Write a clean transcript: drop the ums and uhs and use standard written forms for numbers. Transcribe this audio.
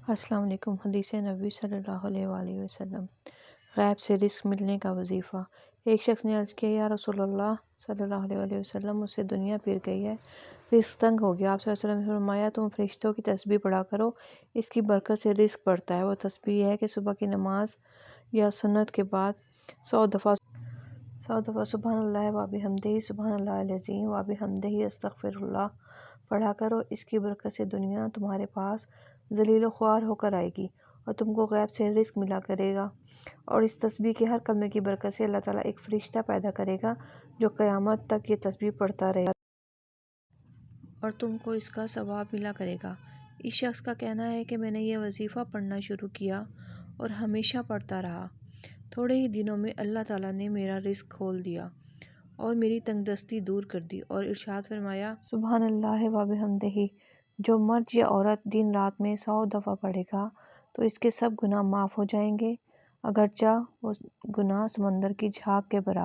السلام علیکم۔ حدیث نبوی صلی اللہ علیہ وآلہ وسلم، غیب سے رزق ملنے کا وظیفہ۔ ایک شخص نے عرض کیا، یا رسول اللہ صلی اللہ علیہ وآلہ وسلم، مجھ سے دنیا پھر گئی ہے، رزق تنگ ہو گیا۔ آپ صلی اللہ علیہ وسلم نے فرمایا، تم فرشتوں کی تسبیح پڑھا کرو، اس کی برکت سے رزق بڑھتا ہے۔ وہ تسبیح ہے کہ صبح کی نماز یا سنت کے بعد 100 دفعہ سبحان اللہ و بحمدہ سبحان اللہ العظیم و بحمدہ استغفر اللہ پڑھا کرو۔ اس کی برکت سے دنیا تمہارے پاس ذلیل و خوار ہو کر آئے گی اور تم کو غیب سے رزق ملا کرے گا، اور اس تسبیح کے ہر کلمے کی برکت سے اللہ تعالیٰ ایک فرشتہ پیدا کرے گا جو قیامت تک یہ تسبیح پڑھتا رہے گا اور تم کو اس کا ثواب ملا کرے گا۔ اس شخص کا کہنا ہے کہ میں نے یہ وظیفہ پڑھنا شروع کیا اور ہمیشہ پڑھتا رہا۔ تھوڑے ہی دنوں میں اللہ تعالیٰ نے میرا رزق کھول دیا اور میری تنگ دستی دور کر دی، اور ارشاد فرمایا، سبحان اللہ و بحمدہ، جو مرد یا عورت دن رات میں 100 دفعہ پڑھے گا تو اس کے سب گناہ معاف ہو جائیں گے، اگرچہ وہ گناہ سمندر کی جھاگ کے برابر